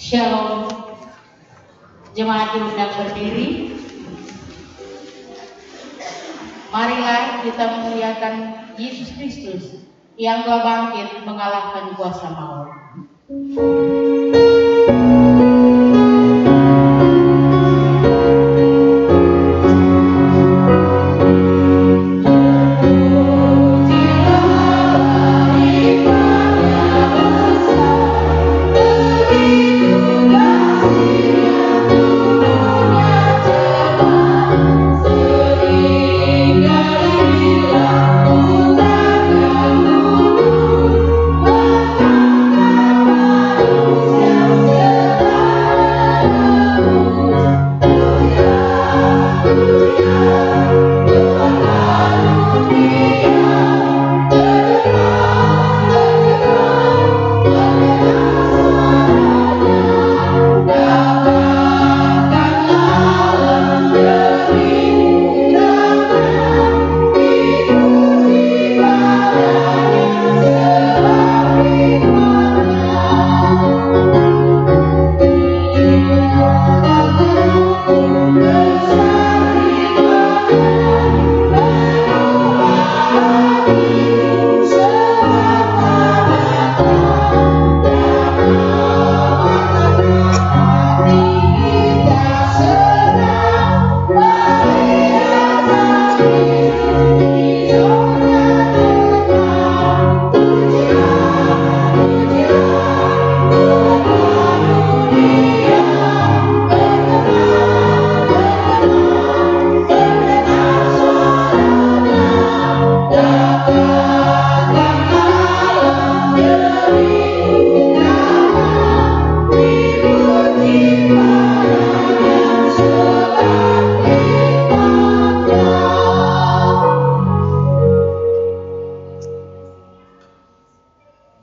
Shalom. Jemaat diundang berdiri. Marilah kita memuliakan Yesus Kristus yang telah bangkit mengalahkan kuasa maut.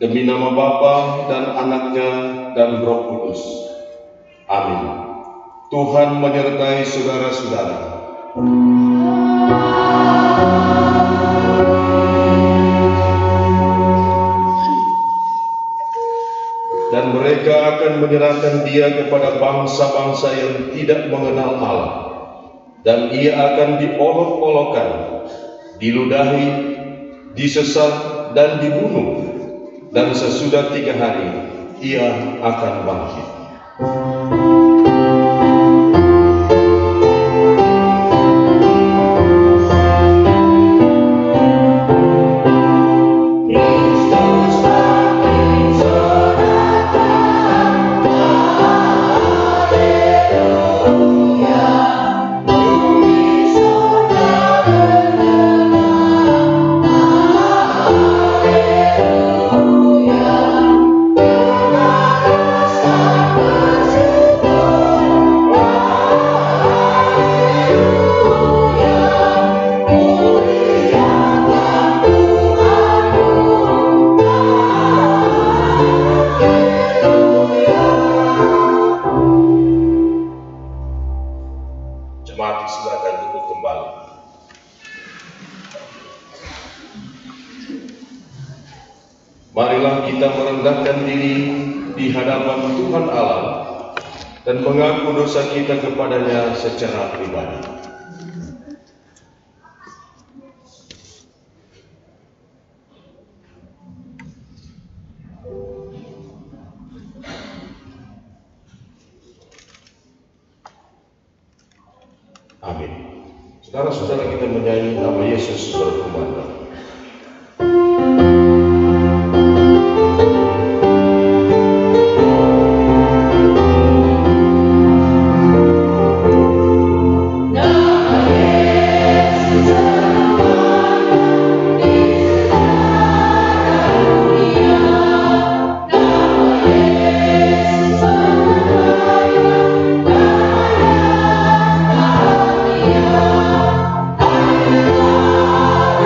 Demi nama Bapa dan Anaknya dan Roh Kudus. Amin. Tuhan menyertai saudara-saudara. Dan mereka akan menyerahkan dia kepada bangsa-bangsa yang tidak mengenal Allah. Dan ia akan diolok-olokkan, diludahi, disesat, dan dibunuh. Dan sesudah 3 hari, ia akan bangkit. Marilah kita merendahkan diri di hadapan Tuhan Allah dan mengaku dosa kita kepadanya secara pribadi. Amin. Saudara-saudara, kita menyanyi nama Yesus berkumandang.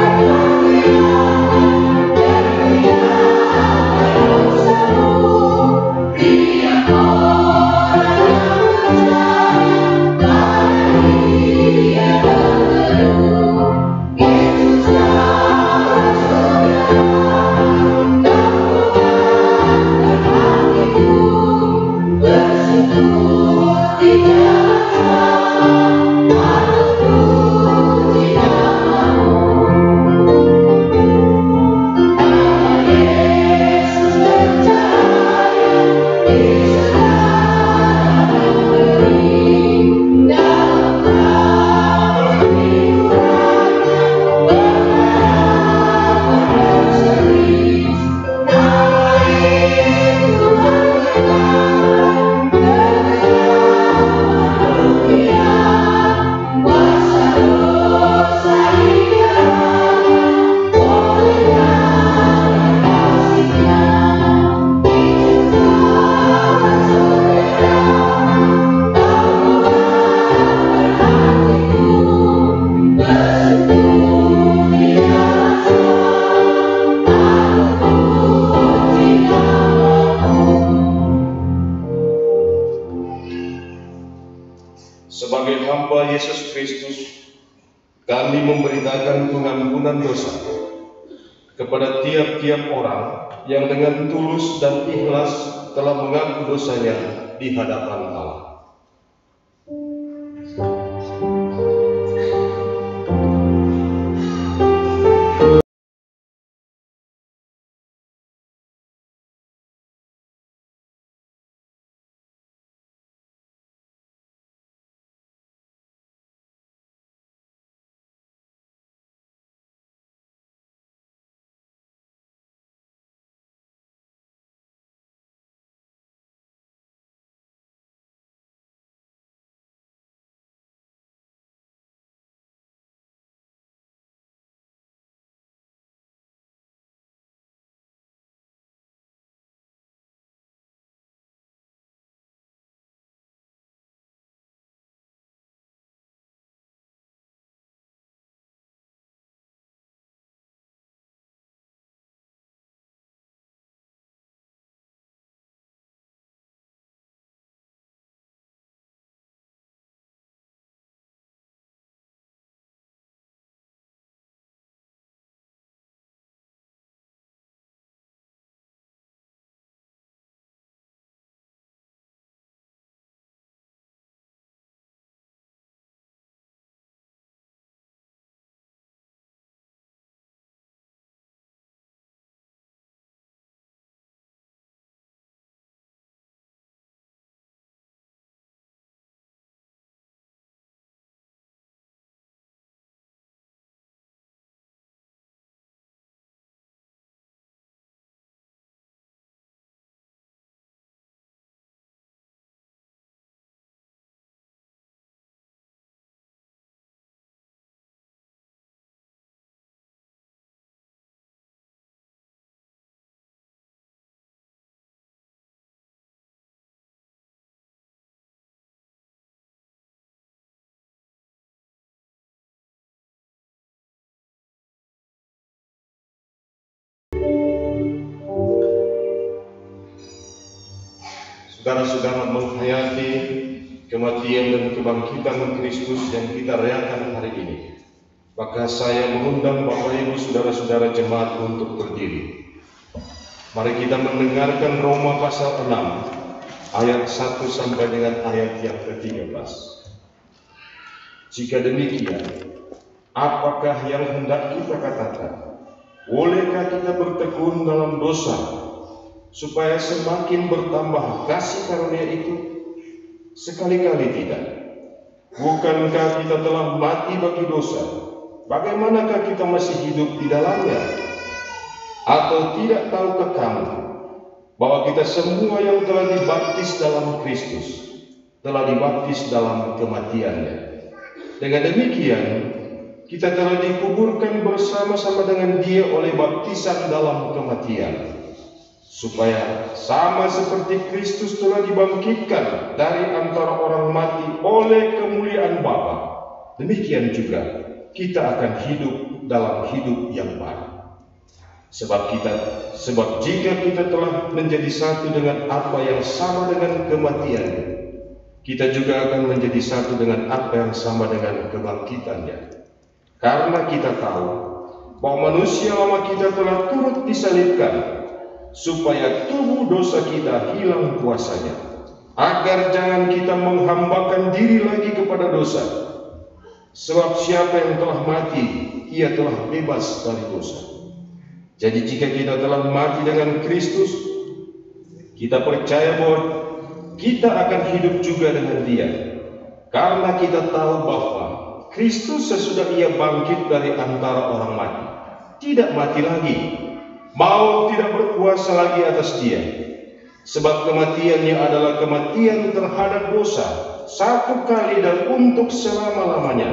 Hallelujah. Kristus, kami memberitakan pengampunan dosa kepada tiap-tiap orang yang dengan tulus dan ikhlas telah mengaku dosanya di hadapan Allah. Saudara-saudara, menghayati kematian dan kebangkitan Kristus yang kita rayakan hari ini, maka saya mengundang Bapak Ibu saudara-saudara jemaat untuk berdiri. Mari kita mendengarkan Roma pasal 6 ayat 1 sampai dengan ayat yang ke-13. Jika demikian, apakah yang hendak kita katakan? Bolehkah kita bertekun dalam dosa supaya semakin bertambah kasih karunia itu? Sekali-kali tidak. Bukankah kita telah mati bagi dosa? Bagaimanakah kita masih hidup di dalamnya? Atau tidak tahukah kamu bahwa kita semua yang telah dibaptis dalam Kristus telah dibaptis dalam kematiannya? Dengan demikian, kita telah dikuburkan bersama-sama dengan Dia oleh baptisan dalam kematian, supaya sama seperti Kristus telah dibangkitkan dari antara orang mati oleh kemuliaan Bapa, demikian juga kita akan hidup dalam hidup yang baru. Sebab jika kita telah menjadi satu dengan apa yang sama dengan kematiannya, kita juga akan menjadi satu dengan apa yang sama dengan kebangkitannya. Karena kita tahu bahwa manusia lama kita telah turut disalibkan, supaya tubuh dosa kita hilang kuasanya, agar jangan kita menghambakan diri lagi kepada dosa. Sebab siapa yang telah mati, ia telah bebas dari dosa. Jadi jika kita telah mati dengan Kristus, kita percaya bahwa kita akan hidup juga dengan Dia, karena kita tahu bahwa Kristus sesudah Ia bangkit dari antara orang mati, tidak mati lagi. Maut tidak berkuasa lagi atas Dia, sebab kematiannya adalah kematian terhadap dosa satu kali dan untuk selama-lamanya,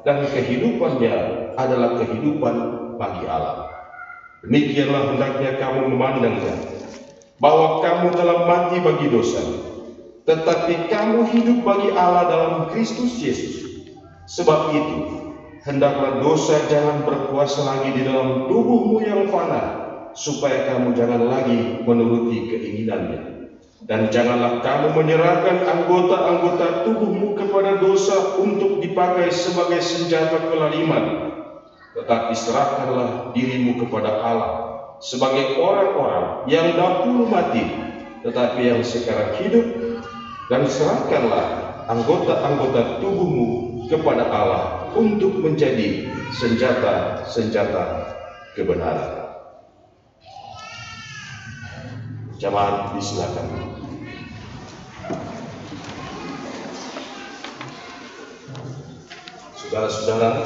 dan kehidupannya adalah kehidupan bagi Allah. Demikianlah hendaknya kamu memandangnya, bahwa kamu telah mati bagi dosa, tetapi kamu hidup bagi Allah dalam Kristus Yesus. Sebab itu, hendaklah dosa jangan berkuasa lagi di dalam tubuhmu yang fana, supaya kamu jangan lagi menuruti keinginannya. Dan janganlah kamu menyerahkan anggota-anggota tubuhmu kepada dosa untuk dipakai sebagai senjata kelaliman, tetapi serahkanlah dirimu kepada Allah sebagai orang-orang yang dahulu mati, tetapi yang sekarang hidup, dan serahkanlah anggota-anggota tubuhmu kepada Allah untuk menjadi senjata-senjata kebenaran. Jemaat disilakan. Saudara-saudara,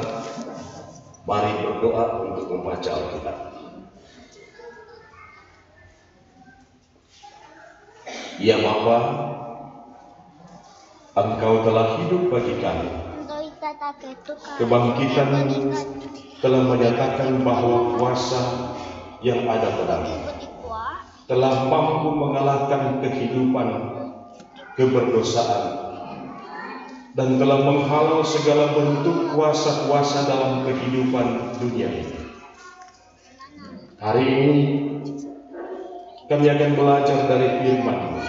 mari berdoa untuk membaca Alkitab. Ya Bapa, Engkau telah hidup bagi kami. Kebangkitan-Mu telah menyatakan bahwa kuasa yang ada padamu telah mampu mengalahkan kehidupan keberdosaan dan telah menghalau segala bentuk kuasa-kuasa dalam kehidupan dunia ini. Hari ini kami akan belajar dari firman-Mu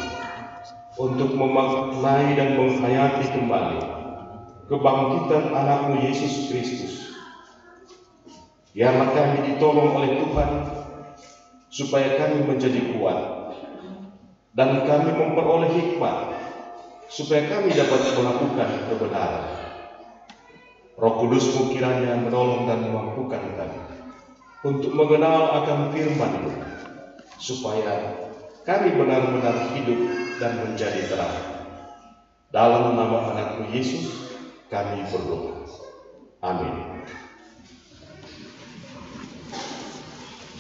untuk memaknai dan menghayati kembali kebangkitan anak-Mu Yesus Kristus. Biarlah kami ditolong oleh Tuhan supaya kami menjadi kuat dan kami memperoleh hikmat supaya kami dapat melakukan kebenaran. Roh Kudus-Mu kiranya menolong dan memampukan kami untuk mengenal akan firman-Mu supaya kami benar-benar hidup dan menjadi terang. Dalam nama anak-Mu Yesus kami berdoa. Amin.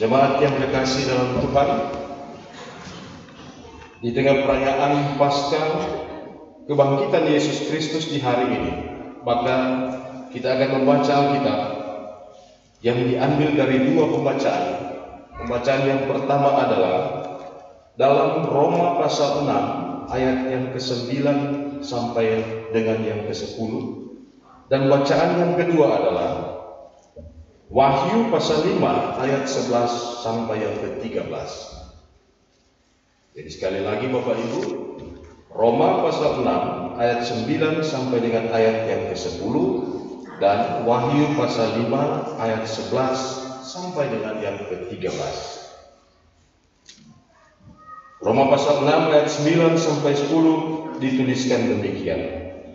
Jemaat yang terkasih dalam Tuhan, di tengah perayaan Paskah kebangkitan Yesus Kristus di hari ini, maka kita akan membaca Alkitab yang diambil dari dua pembacaan. Pembacaan yang pertama adalah dalam Roma pasal 6 ayat yang ke-9 sampai dengan yang ke-10, dan bacaan yang kedua adalah Wahyu pasal 5 ayat 11 sampai yang ke-13. Jadi sekali lagi Bapak Ibu, Roma pasal 6 ayat 9 sampai dengan ayat yang ke-10, dan Wahyu pasal 5 ayat 11 sampai dengan yang ke-13. Roma pasal 6 ayat 9 sampai 10 dituliskan demikian.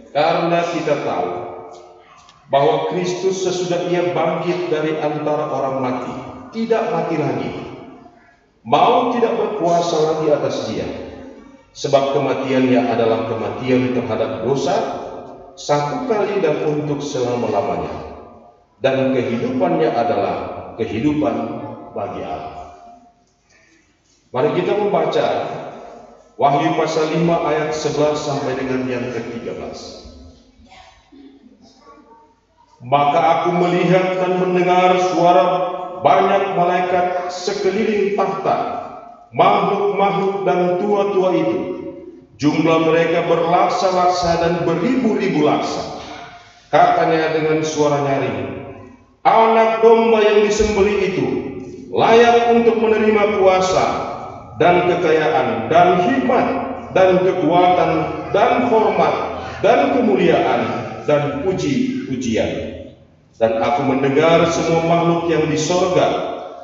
Karena kita tahu bahwa Kristus sesudah Ia bangkit dari antara orang mati, tidak mati lagi, maut tidak berkuasa lagi atas Dia, sebab kematiannya adalah kematian terhadap dosa, satu kali dan untuk selama-lamanya, dan kehidupannya adalah kehidupan bagi Allah. Mari kita membaca Wahyu pasal 5 ayat 11 sampai dengan yang ke-13. Maka aku melihat dan mendengar suara banyak malaikat sekeliling tahta, makhluk-makhluk dan tua-tua itu. Jumlah mereka berlaksa-laksa dan beribu-ribu laksa. Katanya dengan suara nyaring, Anak domba yang disembelih itu layak untuk menerima kuasa dan kekayaan dan hikmat dan kekuatan dan hormat dan kemuliaan dan puji-pujian. Dan aku mendengar semua makhluk yang di sorga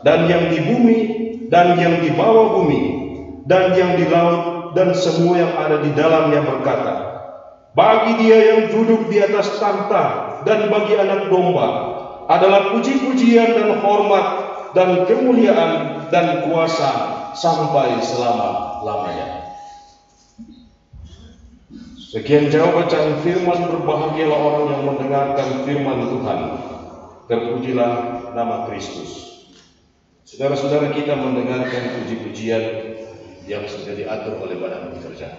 dan yang di bumi dan yang di bawah bumi dan yang di laut dan semua yang ada di dalamnya berkata, bagi Dia yang duduk di atas takhta dan bagi Anak Domba adalah puji-pujian dan hormat dan kemuliaan dan kuasa sampai selama-lamanya. Sekian jauh bacaan firman. Berbahagialah orang yang mendengarkan firman Tuhan. Terpujilah nama Kristus. Saudara-saudara, kita mendengarkan puji-pujian yang sudah diatur oleh badan pekerja.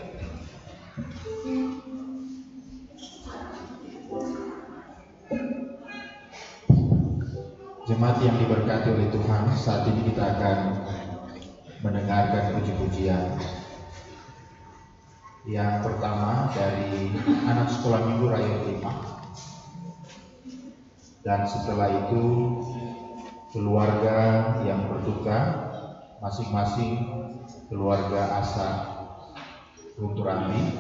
Jemaat yang diberkati oleh Tuhan, saat ini kita akan mendengarkan puji-pujian. Yang pertama dari anak sekolah minggu rakyat 5, dan setelah itu keluarga yang berduka, masing-masing keluarga Asa Guntur Andi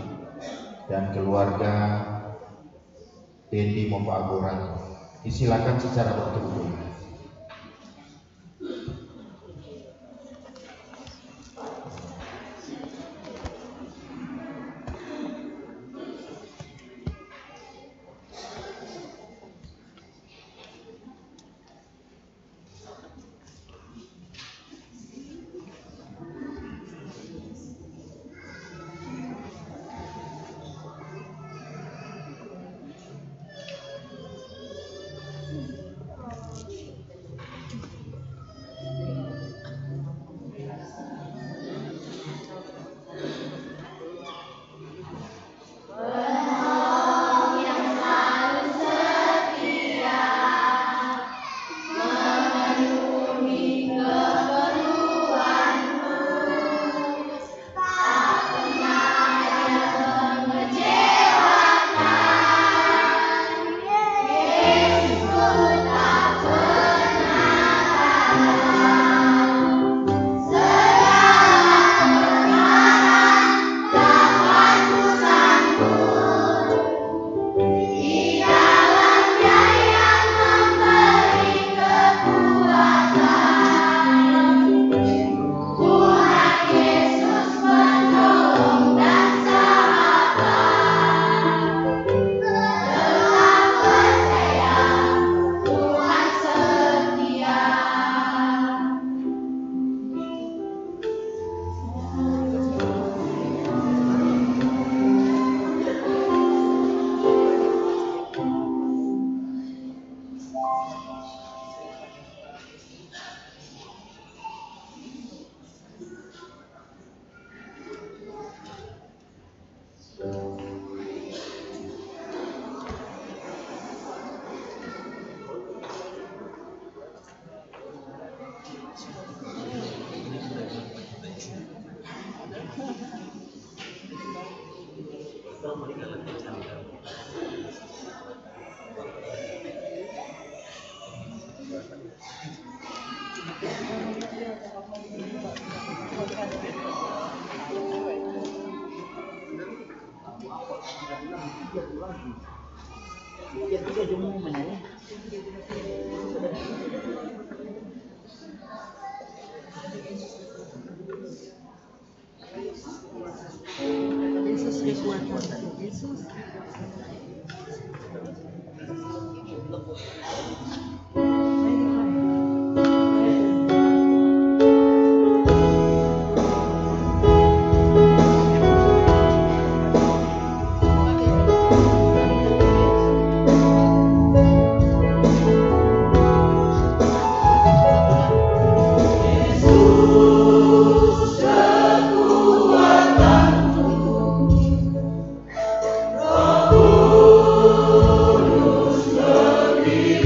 dan keluarga Dendi Mopagoran. Disilakan secara berturut-turut. Yesus kekuatan Yesus. Roh Kudus lebih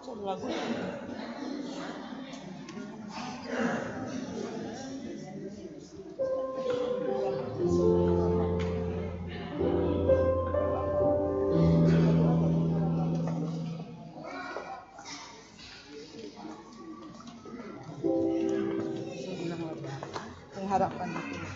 Pengharapan itu.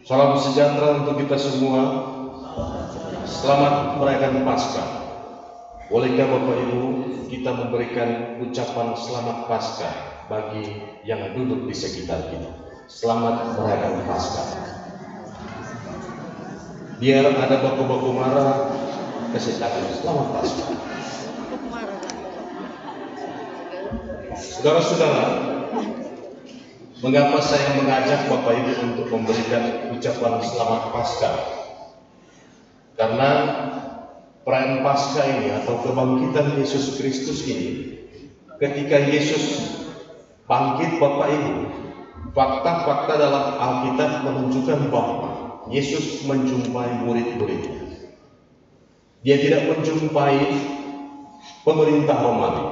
Salam sejahtera untuk kita semua. Selamat merayakan Paskah. Bolehkah Bapak Ibu kita memberikan ucapan selamat Paskah bagi yang duduk di sekitar kita. Selamat merayakan Paskah. Biar ada baku-baku marah, kesehatan. Selamat Paskah. Saudara-saudara, mengapa saya mengajak Bapak Ibu untuk memberikan ucapan selamat Paskah? Karena perayaan Paskah ini atau kebangkitan Yesus Kristus ini, ketika Yesus bangkit Bapak Ibu, fakta-fakta dalam Alkitab menunjukkan bahwa Yesus menjumpai murid-muridnya. Dia tidak menjumpai pemerintah Romawi,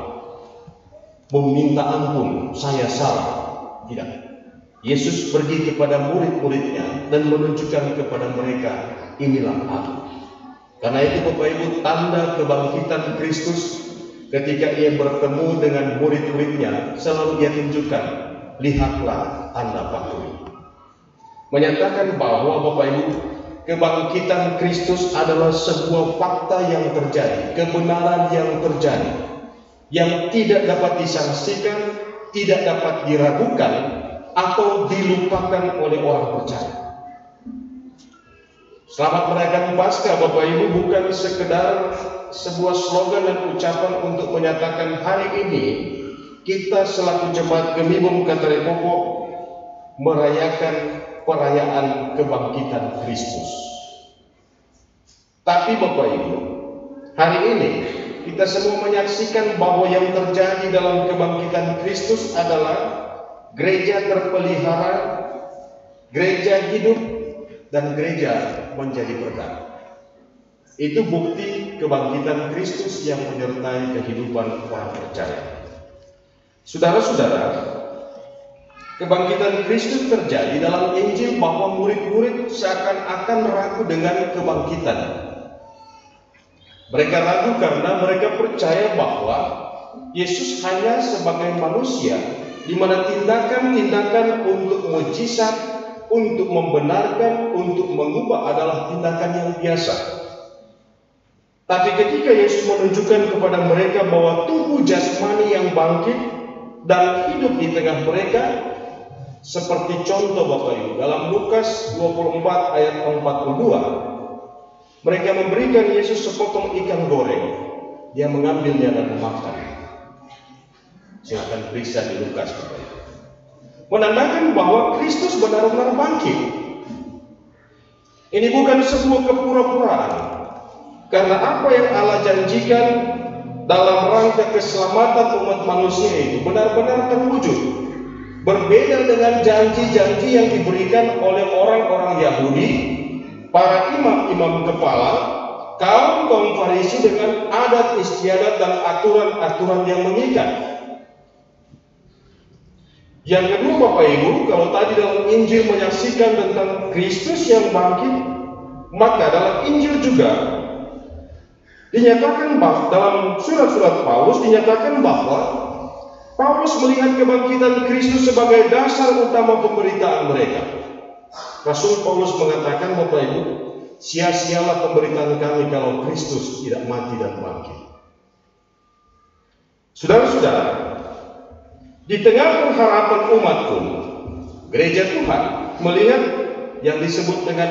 meminta ampun, saya salah. Tidak. Yesus pergi kepada murid-muridnya dan menunjukkan kepada mereka, inilah aku. Karena itu Bapak Ibu, tanda kebangkitan Kristus ketika ia bertemu dengan murid-muridnya, selalu dia tunjukkan, lihatlah tanda paku. Menyatakan bahwa Bapak Ibu, kebangkitan Kristus adalah sebuah fakta yang terjadi, kebenaran yang terjadi, yang tidak dapat disangsikan, tidak dapat diragukan atau dilupakan oleh orang percaya. Selamat merayakan Paskah Bapak Ibu bukan sekedar sebuah slogan dan ucapan untuk menyatakan hari ini kita selaku jemaat Gemibum Katerepopo merayakan perayaan kebangkitan Kristus. Tapi Bapak Ibu, hari ini kita semua menyaksikan bahwa yang terjadi dalam kebangkitan Kristus adalah gereja terpelihara, gereja hidup, dan gereja menjadi berkat. Itu bukti kebangkitan Kristus yang menyertai kehidupan orang percaya. Saudara-saudara, kebangkitan Kristus terjadi dalam Injil bahwa murid-murid seakan-akan ragu dengan kebangkitan. Mereka ragu karena mereka percaya bahwa Yesus hanya sebagai manusia di mana tindakan-tindakan untuk mujizat, untuk membenarkan, untuk mengubah adalah tindakan yang biasa. Tapi ketika Yesus menunjukkan kepada mereka bahwa tubuh jasmani yang bangkit dan hidup di tengah mereka, seperti contoh Bapak Ibu dalam Lukas 24 ayat 42, mereka memberikan Yesus sepotong ikan goreng. Dia mengambilnya dan memakan. Silakan periksa di Lukas Bapak Ibu. Menandakan bahwa Kristus benar-benar bangkit. Ini bukan sebuah kepura-puraan, karena apa yang Allah janjikan dalam rangka keselamatan umat manusia itu benar-benar terwujud. Berbeda dengan janji-janji yang diberikan oleh orang-orang Yahudi, para imam-imam kepala, kaum Farisi dengan adat istiadat dan aturan-aturan yang mengikat. Yang kedua Bapak Ibu, kalau tadi dalam Injil menyaksikan tentang Kristus yang bangkit, maka dalam Injil juga dinyatakan bahwa dalam surat-surat Paulus dinyatakan bahwa Paulus melihat kebangkitan Kristus sebagai dasar utama pemberitaan mereka. Rasul Paulus mengatakan Bapak Ibu, sia-sialah pemberitaan kami kalau Kristus tidak mati dan bangkit. Saudara-saudara, di tengah pengharapan umat pun, gereja Tuhan melihat yang disebut dengan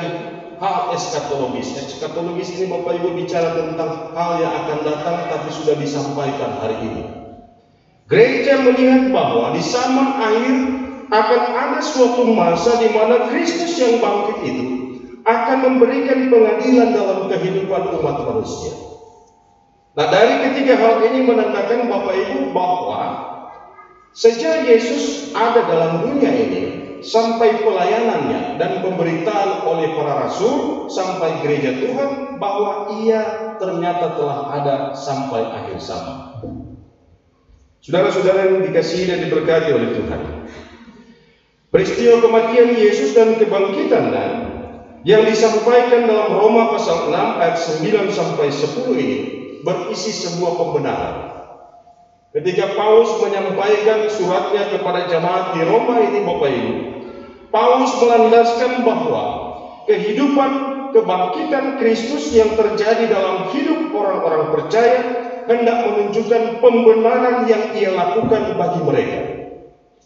hal eskatologis. Eskatologis ini Bapak Ibu bicara tentang hal yang akan datang tapi sudah disampaikan hari ini. Gereja melihat bahwa di zaman akhir akan ada suatu masa di mana Kristus yang bangkit itu akan memberikan pengadilan dalam kehidupan umat manusia. Nah, dari ketiga hal ini menandakan Bapak Ibu bahwa sejak Yesus ada dalam dunia ini sampai pelayanannya dan pemberitaan oleh para rasul sampai gereja Tuhan bahwa ia ternyata telah ada sampai akhir zaman. Saudara-saudara yang dikasihi dan diberkati oleh Tuhan, peristiwa kematian Yesus dan kebangkitannya yang disampaikan dalam Roma pasal 6 ayat 9 sampai 10 ini berisi sebuah pembenaran. Ketika Paulus menyampaikan suratnya kepada jemaat di Roma ini Bapak Ibu, Paulus melandaskan bahwa kehidupan kebangkitan Kristus yang terjadi dalam hidup orang-orang percaya hendak menunjukkan pembenaran yang ia lakukan bagi mereka.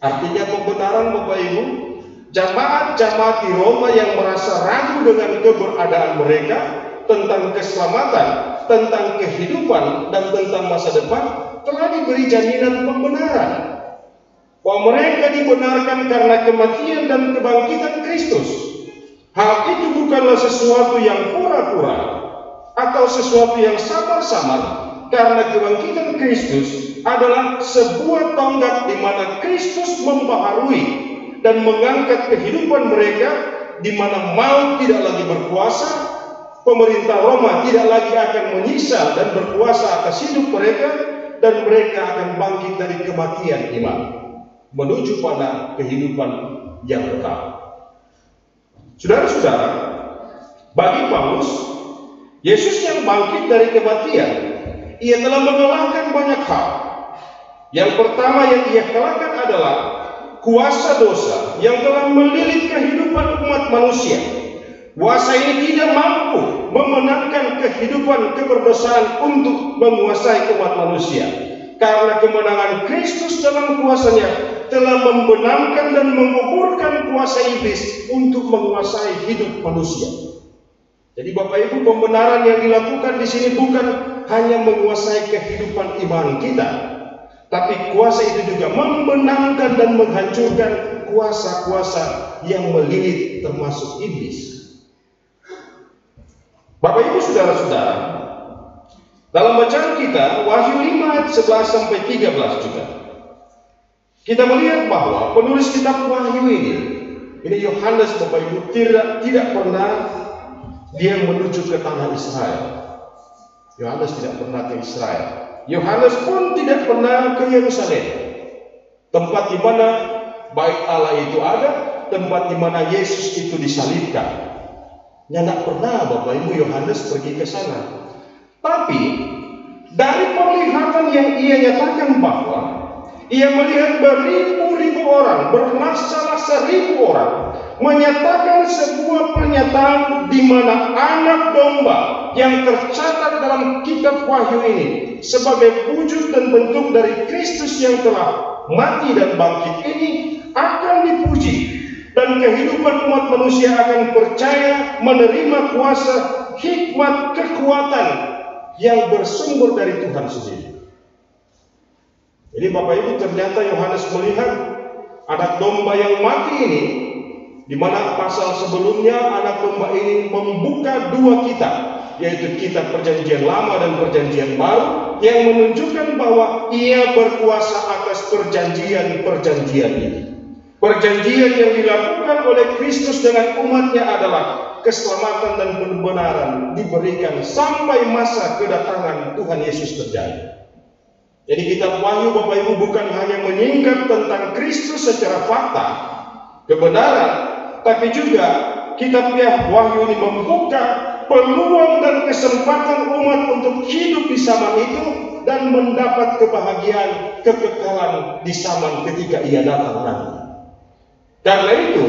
Artinya pembenaran Bapak Ibu, jamaat-jamaat di Roma yang merasa ragu dengan keberadaan mereka tentang keselamatan, tentang kehidupan, dan tentang masa depan telah diberi jaminan pembenaran. Bahwa mereka dibenarkan karena kematian dan kebangkitan Kristus. Hal itu bukanlah sesuatu yang pura-pura atau sesuatu yang samar-samar, karena kebangkitan Kristus adalah sebuah tonggak di mana Kristus membaharui dan mengangkat kehidupan mereka, di mana maut tidak lagi berkuasa, pemerintah Roma tidak lagi akan menyiksa dan berkuasa atas hidup mereka, dan mereka akan bangkit dari kematian iman menuju pada kehidupan yang kekal. Saudara-saudara, bagi Paulus, Yesus yang bangkit dari kematian, ia telah mengalahkan banyak hal. Yang pertama yang ia kalahkan adalah kuasa dosa yang telah melilit kehidupan umat manusia. Kuasa ini tidak mampu memenangkan kehidupan keberdosaan untuk menguasai umat manusia, karena kemenangan Kristus dalam kuasanya telah membenamkan dan menguburkan kuasa iblis untuk menguasai hidup manusia. Jadi Bapak Ibu, pembenaran yang dilakukan di sini bukan hanya menguasai kehidupan iman kita, tapi kuasa itu juga membenamkan dan menghancurkan kuasa-kuasa yang melilit termasuk iblis. Bapak Ibu, saudara-saudara, dalam bacaan kita Wahyu 5 ayat 11 sampai 13 juga kita melihat bahwa penulis kitab Wahyu ini Yohanes Bapak Ibu tidak pernah dia menuju ke tanah Israel. Yohanes tidak pernah ke Israel. Yohanes pun tidak pernah ke Yerusalem, tempat di mana bait Allah itu ada, tempat di mana Yesus itu disalibkan. Tidak pernah Bapak Ibu Yohanes pergi ke sana. Tapi dari penglihatan yang ia nyatakan bahwa Ia melihat beribu-ribu orang, berlaksa-laksa ribu orang, menyatakan sebuah pernyataan di mana anak domba yang tercatat dalam kitab Wahyu ini sebagai wujud dan bentuk dari Kristus yang telah mati dan bangkit ini akan dipuji, dan kehidupan umat manusia akan percaya menerima kuasa, hikmat, kekuatan yang bersumber dari Tuhan sendiri. Jadi Bapak Ibu, ternyata Yohanes melihat anak domba yang mati ini, di mana pasal sebelumnya anak domba ini membuka dua kitab, yaitu kitab Perjanjian Lama dan Perjanjian Baru, yang menunjukkan bahwa ia berkuasa atas perjanjian-perjanjian ini. Perjanjian yang dilakukan oleh Kristus dengan umatnya adalah keselamatan dan kebenaran diberikan sampai masa kedatangan Tuhan Yesus terjadi. Jadi kitab Wahyu Bapak Ibu bukan hanya menyingkap tentang Kristus secara fakta, kebenaran, tapi juga kitab Wahyu ini membuka peluang dan kesempatan umat untuk hidup di zaman itu dan mendapat kebahagiaan, kekekalan di zaman ketika ia datang nanti. Karena itu,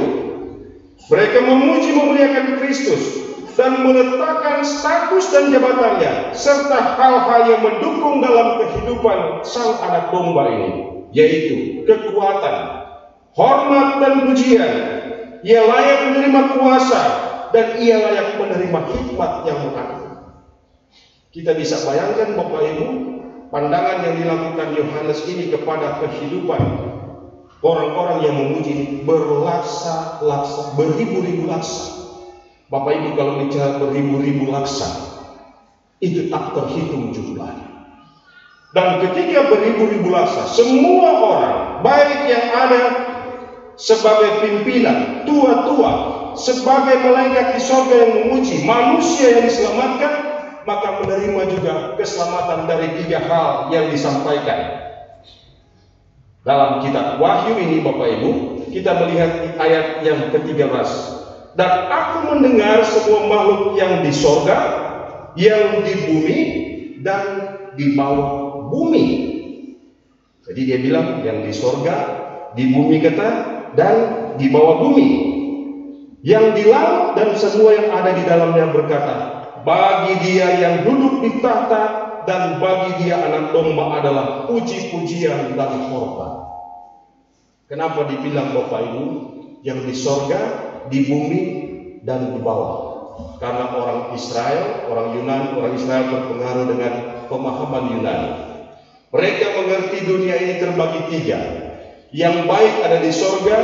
mereka memuji memuliakan Kristus dan meletakkan status dan jabatannya serta hal-hal yang mendukung dalam kehidupan sang anak domba ini, yaitu kekuatan, hormat dan pujian. Ia layak menerima kuasa dan ia layak menerima hikmat yang mengatur. Kita bisa bayangkan Bapak Ibu, pandangan yang dilakukan Yohanes ini kepada kehidupan orang-orang yang memuji ini berlaksa-laksa, beribu-ribu laksa. Bapak Ibu, kalau bicara beribu-ribu laksa, itu tak terhitung jumlahnya. Dan ketika beribu-ribu laksa, semua orang, baik yang ada sebagai pimpinan, tua-tua, sebagai malaikat di surga yang memuji, manusia yang diselamatkan, maka menerima juga keselamatan dari tiga hal yang disampaikan. Dalam kitab Wahyu ini Bapak Ibu, kita melihat di ayat yang ke-13. Dan aku mendengar semua makhluk yang di sorga, yang di bumi, dan di bawah bumi. Jadi dia bilang yang di sorga, di bumi kata, dan di bawah bumi. Yang di laut dan semua yang ada di dalamnya berkata, bagi dia yang duduk di tahta dan bagi dia anak domba adalah puji-pujian dan hormat. Kenapa dibilang Bapak Ibu yang di sorga, di bumi, dan di bawah? Karena orang Israel, orang Yunani, orang Israel berpengaruh dengan pemahaman Yunani. Mereka mengerti dunia ini terbagi tiga. Yang baik ada di sorga,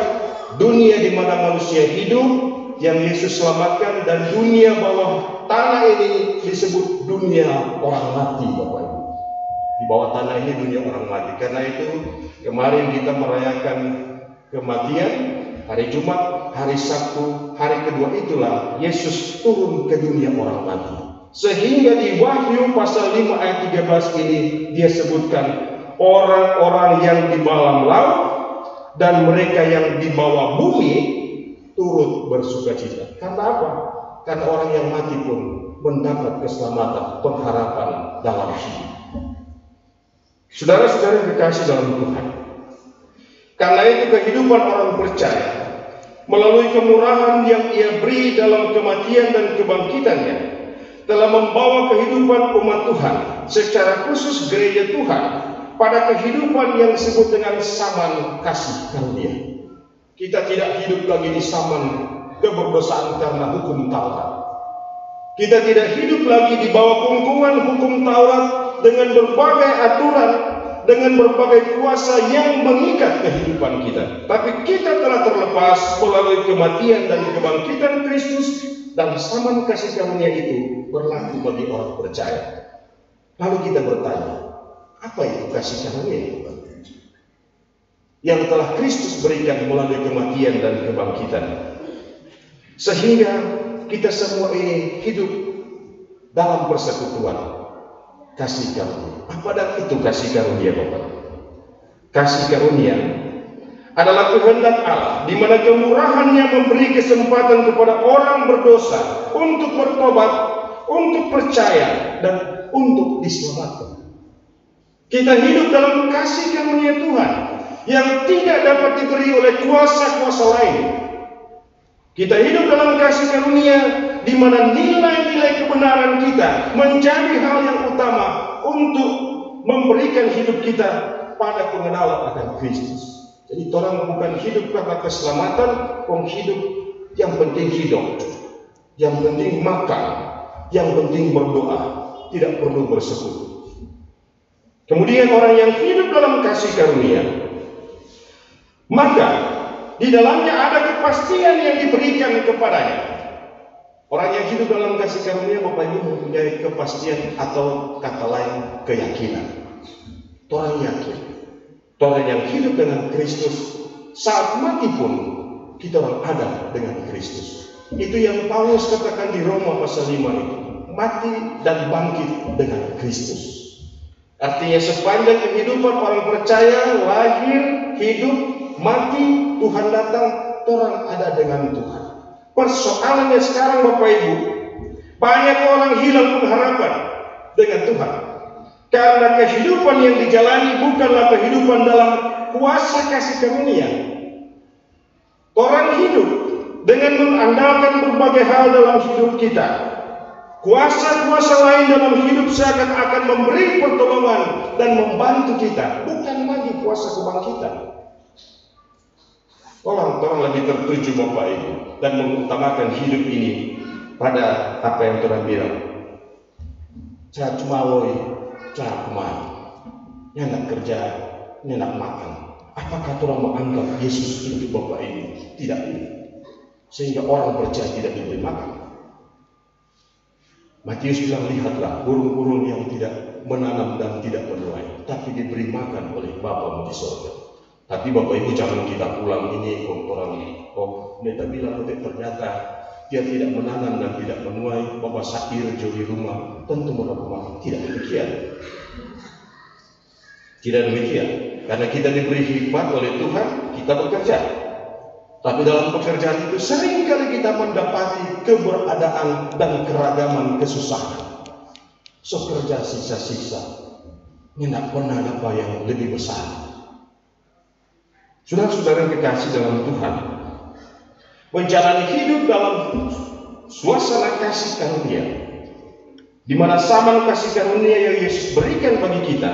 dunia di mana manusia hidup, yang Yesus selamatkan, dan dunia bawah tanah ini disebut dunia orang mati, Bapak Ibu. Di bawah tanah ini dunia orang mati. Karena itu kemarin kita merayakan kematian, hari Jumat, hari Sabtu, hari kedua itulah Yesus turun ke dunia orang mati. Sehingga di Wahyu pasal 5 ayat 13 ini dia sebutkan orang-orang yang di dalam laut dan mereka yang di bawah bumi turut bersukacita. Karena apa? Karena orang yang mati pun mendapat keselamatan, pengharapan dalam hidup. Saudara-saudara kekasih dalam Tuhan, karena itu kehidupan orang percaya melalui kemurahan yang ia beri dalam kematian dan kebangkitannya telah membawa kehidupan umat Tuhan, secara khusus gereja Tuhan, pada kehidupan yang disebut dengan zaman kasih karunia. Kita tidak hidup lagi di zaman keberdosaan karena hukum Taurat. Kita tidak hidup lagi di bawah kungkungan hukum Taurat dengan berbagai aturan, dengan berbagai kuasa yang mengikat kehidupan kita. Tapi kita telah terlepas melalui kematian dan kebangkitan Kristus, dan zaman kasih karunia itu berlaku bagi orang percaya. Lalu kita bertanya, apa itu kasih karunia itu? Yang telah Kristus berikan melalui kematian dan kebangkitan, sehingga kita semua ini hidup dalam persekutuan kasih karunia. Apa dan itu kasih karunia, Bapak? Kasih karunia adalah kehendak Allah, di mana kemurahannya memberi kesempatan kepada orang berdosa untuk bertobat, untuk percaya, dan untuk diselamatkan. Kita hidup dalam kasih karunia Tuhan, yang tidak dapat diberi oleh kuasa-kuasa lain. Kita hidup dalam kasih karunia di mana nilai-nilai kebenaran kita menjadi hal yang utama untuk memberikan hidup kita pada pengenalan akan Kristus. Jadi orang bukan hidup karena keselamatan, orang hidup yang penting hidup, yang penting makan, yang penting berdoa, tidak perlu bersekutu. Kemudian orang yang hidup dalam kasih karunia, maka di dalamnya ada kepastian yang diberikan kepadanya. Orang yang hidup dalam kasih karunia, Bapak Ibu, mempunyai kepastian atau kata lain keyakinan. Orang yakin, orang yang hidup dengan Kristus, saat mati pun kita orang ada dengan Kristus. Itu yang Paulus katakan di Roma pasal 5 itu, mati dan bangkit dengan Kristus. Artinya sepanjang kehidupan orang percaya, lahir, hidup, mati, Tuhan datang, orang ada dengan Tuhan. Persoalannya sekarang Bapak Ibu, banyak orang hilang pengharapan dengan Tuhan. Karena kehidupan yang dijalani bukanlah kehidupan dalam kuasa kasih karunia. Orang hidup dengan mengandalkan berbagai hal dalam hidup kita. Kuasa-kuasa lain dalam hidup seakan-akan memberi pertolongan dan membantu kita, bukan lagi kuasa kebangkitan. Orang lebih tertuju Bapak Ibu dan mengutamakan hidup ini pada apa yang Tuhan bilang. Saya cuma woi, saya kemana? Nyenak kerja, nyenak makan. Apakah orang menganggap Yesus itu Bapak Ibu? Tidak. Sehingga orang percaya tidak diberi makan. Matius bilang, lihatlah burung-burung yang tidak menanam dan tidak menuai, tapi diberi makan oleh Bapa di surga. Tapi Bapak Ibu jangan kita pulang ini orang neta bilang ternyata dia tidak menanam dan tidak menuai, Bapak sakir jauh di rumah, tentu mereka tidak demikian. Tidak demikian, karena kita diberi hikmat oleh Tuhan, kita bekerja. Tapi dalam pekerjaan itu seringkali kita mendapati keberadaan dan keragaman kesusahan. So kerja sisa-sisa, nyenak pernah apa yang lebih besar. Saudara-saudara kekasih dalam Tuhan, menjalani hidup dalam suasana kasih karunia, di mana saman kasih karunia yang Yesus berikan bagi kita,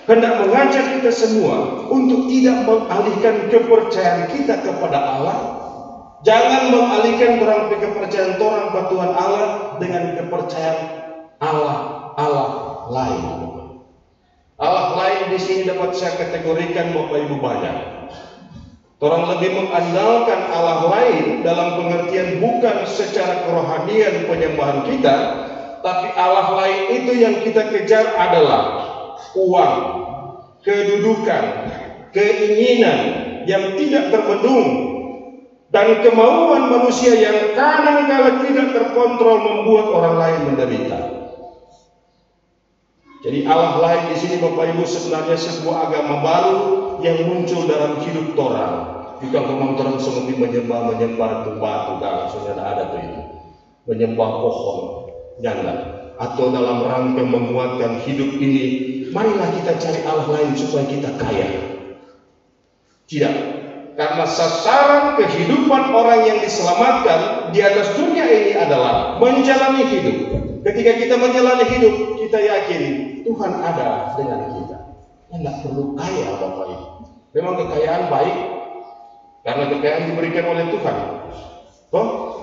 hendak mengajak kita semua untuk tidak mengalihkan kepercayaan kita kepada Allah. Jangan mengalihkan orang kepercayaan orang ke Tuhan Allah dengan kepercayaan Allah lain. Allah lain di sini dapat saya kategorikan Bapak Ibu banyak. Orang lebih mengandalkan Allah lain dalam pengertian bukan secara kerohanian penyembahan kita, tapi Allah lain itu yang kita kejar adalah uang, kedudukan, keinginan yang tidak terbendung, dan kemauan manusia yang kadang-kadang tidak terkontrol membuat orang lain menderita. Jadi Allah lain di sini Bapak Ibu sebenarnya sebuah agama baru yang muncul dalam hidup orang. Bukan memang orang seperti menyembah batu kan, sudah ada tuh itu, menyembah pohon, jangan. Atau dalam rangka menguatkan hidup ini, marilah kita cari Allah lain supaya kita kaya. Tidak, karena sasaran kehidupan orang yang diselamatkan di atas dunia ini adalah menjalani hidup. Ketika kita menjalani hidup, kita yakin Tuhan ada dengan kita. Tidak perlu kaya Bapak Ibu. Memang kekayaan baik, karena kekayaan diberikan oleh Tuhan.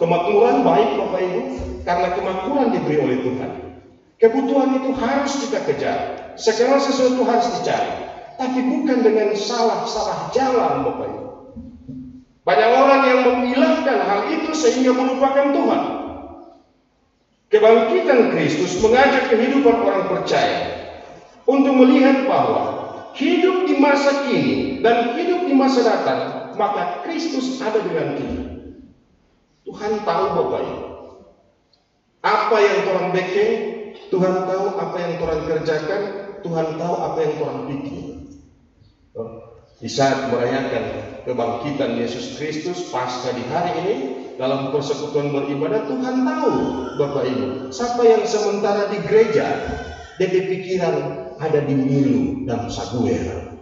Kemakmuran baik Bapak Ibu, karena kemakmuran diberi oleh Tuhan. Kebutuhan itu harus kita kejar. Segala sesuatu harus dicari, tapi bukan dengan salah jalan Bapak Ibu. Banyak orang yang memilahkan hal itu sehingga melupakan Tuhan. Kebangkitan Kristus mengajak kehidupan orang percaya untuk melihat bahwa hidup di masa kini dan hidup di masa datang, maka Kristus ada dengan kita. Tuhan tahu Bapak Ibu, apa yang orang bikin, Tuhan tahu apa yang orang kerjakan, Tuhan tahu apa yang orang bikin. Di saat merayakan kebangkitan Yesus Kristus pasca di hari ini, dalam persekutuan beribadah, Tuhan tahu Bapak Ibu, siapa yang sementara di gereja, dia pikiran ada di Milu dan Saguer.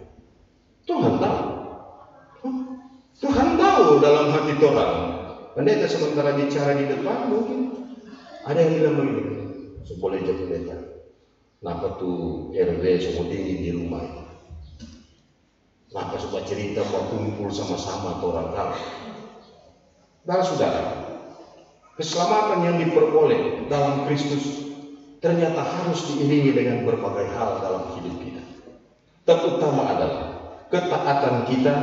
Tuhan tahu. Tuhan tahu dalam hati orang. Pendeta sementara bicara di depan mungkin ada yang bilang begini, boleh jadi pendeta. Kenapa tuh RW semua dingin di rumah itu? Kenapa suka cerita mau kumpul sama-sama orang kali? Nah saudara, keselamatan yang diperoleh dalam Kristus ternyata harus diiringi dengan berbagai hal dalam hidup kita. Terutama adalah ketaatan kita,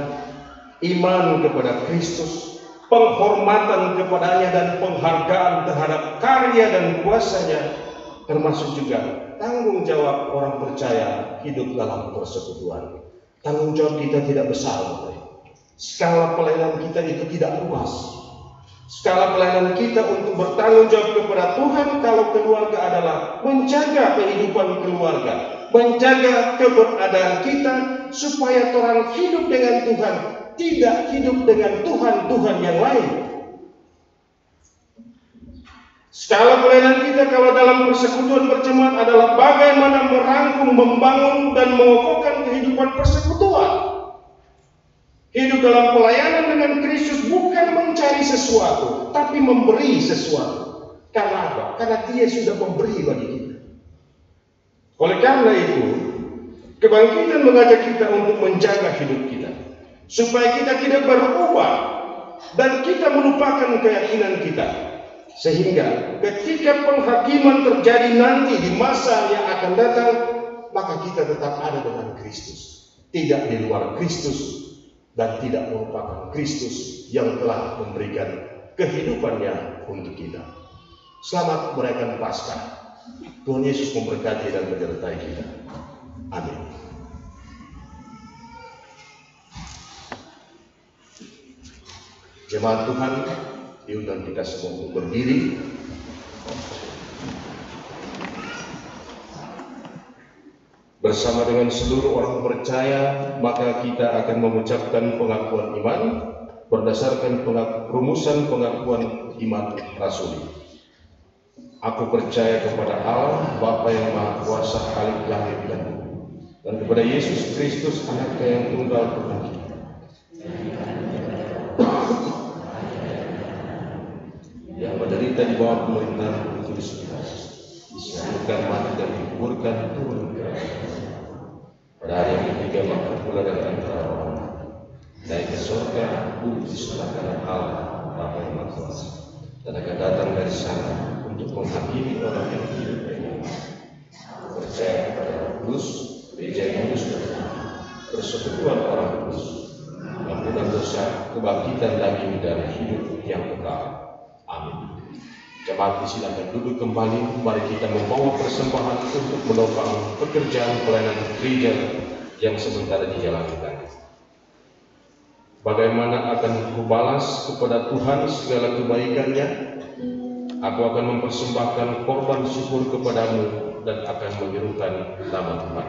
iman kepada Kristus, penghormatan kepadanya dan penghargaan terhadap karya dan kuasanya, termasuk juga tanggung jawab orang percaya hidup dalam persekutuan. Tanggung jawab kita tidak besar, skala pelayanan kita itu tidak luas. Skala pelayanan kita untuk bertanggung jawab kepada Tuhan kalau keluarga adalah menjaga kehidupan keluarga, menjaga keberadaan kita supaya orang hidup dengan Tuhan, tidak hidup dengan Tuhan-Tuhan yang lain. Skala pelayanan kita kalau dalam persekutuan berjemaat adalah bagaimana merangkum, membangun dan mengokohkan kehidupan persekutuan. Hidup dalam pelayanan dengan Kristus bukan mencari sesuatu, tapi memberi sesuatu. Karena apa? Karena Dia sudah memberi bagi kita. Oleh karena itu, kebangkitan mengajak kita untuk menjaga hidup kita, supaya kita tidak berubah dan kita melupakan keyakinan kita. Sehingga ketika penghakiman terjadi nanti di masa yang akan datang, maka kita tetap ada dengan Kristus, tidak di luar Kristus, dan tidak merupakan Kristus yang telah memberikan kehidupannya untuk kita. Selamat merayakan Paskah. Tuhan Yesus memberkati dan menyertai kita. Amin. Jemaat Tuhan, diundang kita semua untuk berdiri. Bersama dengan seluruh orang percaya, maka kita akan mengucapkan pengakuan iman berdasarkan rumusan pengakuan iman rasuli. Aku percaya kepada Allah, Bapa yang Maha Kuasa, Khalik langit dan bumi, dan kepada Yesus Kristus, Anaknya yang tunggal Tuhan kita, yang menderita di bawah pemerintahan Kudus Pilatus, disembahkan mati dan dikuburkan turun ke pada hari yang ketiga bangkit pula dari antara orang mati, naik ke surga, duduk di sebelah kanan Allah Bapa yang Maha Kuasa, dan akan datang dari sana untuk menghakimi orang yang hidup dengan percaya kepada Roh Kudus, gereja yang kudus persekutuan orang kudus, ampunan dosa, kebangkitan daging dan hidup yang kekal. Amin. Jemaat disilakan duduk kembali. Mari kita membawa persembahan untuk menopang pekerjaan pelayanan gereja yang sementara dijalankan. Bagaimana akan kubalas kepada Tuhan segala kebaikannya? Aku akan mempersembahkan korban syukur kepadamu dan akan menyerukan nama Tuhan.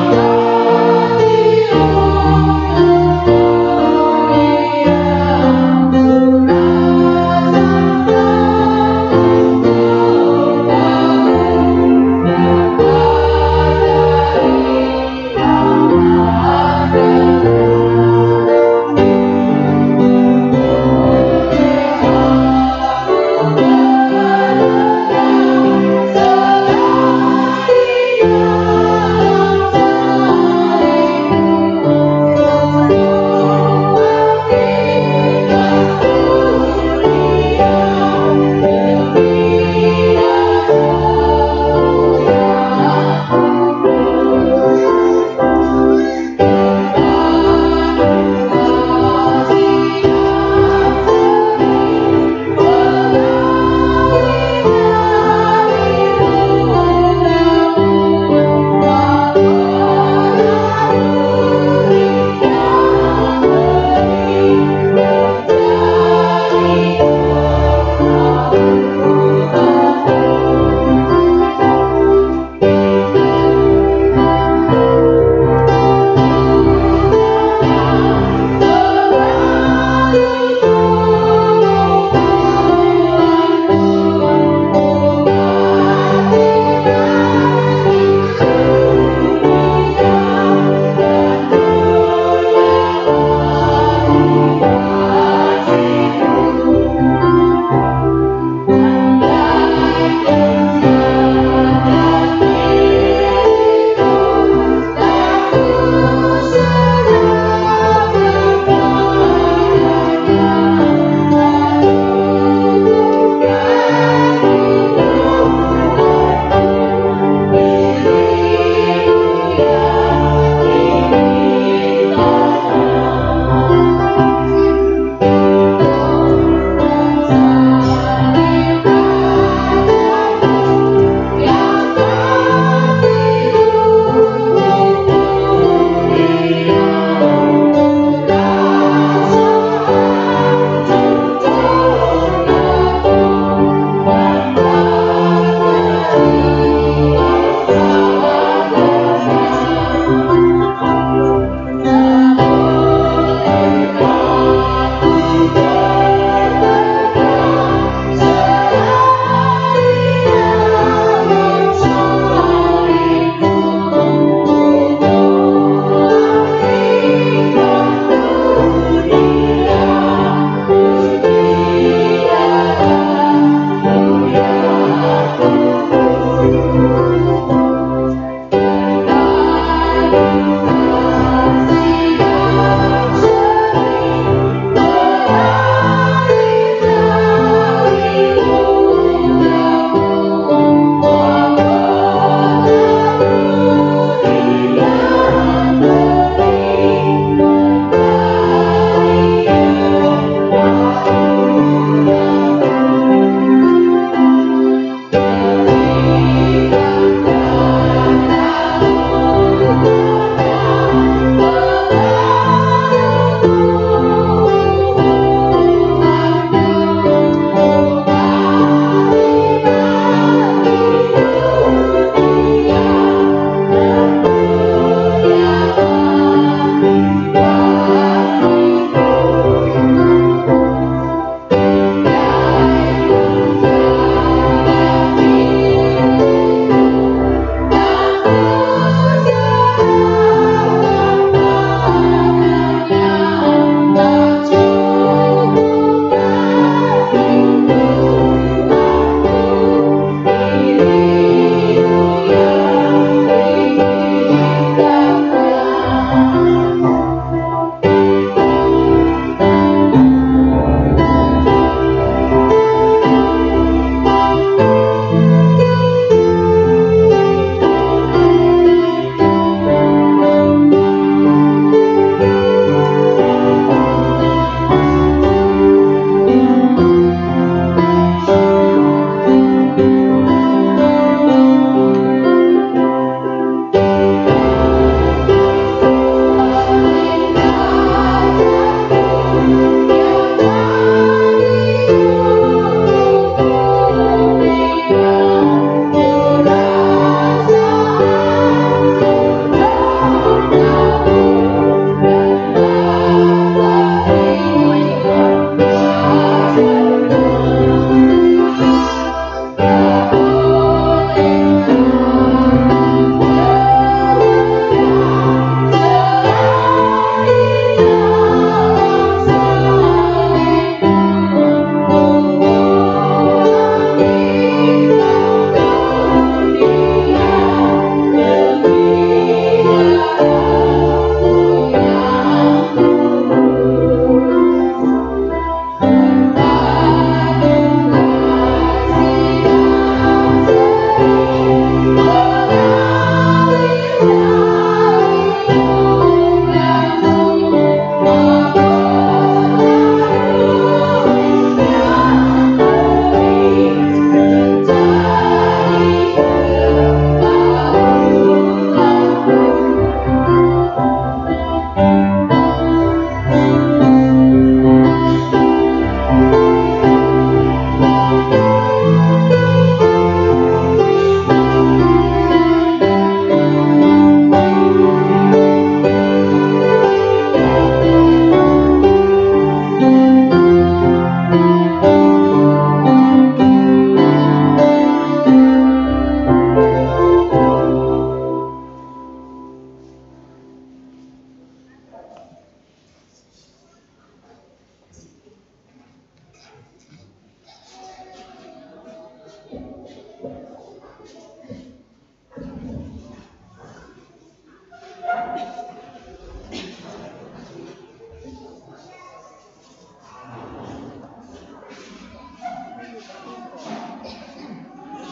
Ya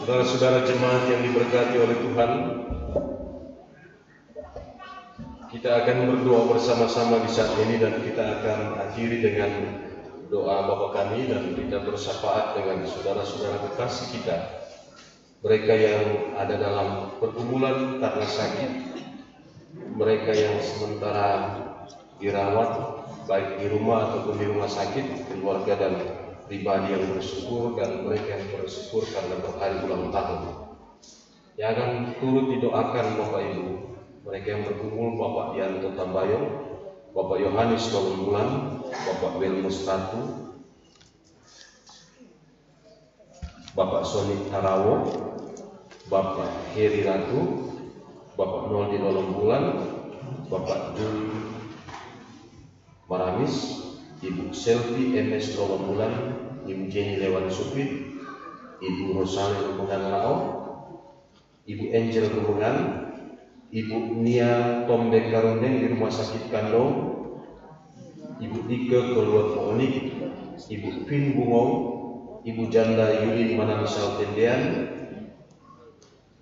Saudara-saudara jemaat yang diberkati oleh Tuhan, kita akan berdoa bersama-sama di saat ini dan kita akan akhiri dengan doa Bapa kami dan kita bersyafaat dengan saudara-saudara kekasih kita, mereka yang ada dalam pergumulan karena sakit, mereka yang sementara dirawat baik di rumah ataupun di rumah sakit, keluarga dan pribadi yang bersyukur, dan mereka yang bersyukur karena berhari ulang tahun. Yang akan turut didoakan Bapak Ibu, mereka yang berkumpul, Bapak Yanto Tambayong, Bapak Yohanes Tolongbulan, Bapak Wilmus Ratu, Bapak Sonik Tarawo, Bapak Heri Ratu, Bapak Noldi Tolongbulan, Bapak Jul Maramis, Ibu Selvi MS Tolongbulan, Ibu Jenny Lewan Supit, Ibu Rosale Rumungan Lao, Ibu Angel Rumungan, Ibu Nia Tombe Karundeng di Rumah Sakit Kandong, Ibu Ike Keluar Poonik, Ibu Pin Bungong, Ibu Janda Yuli Manansal Tendean,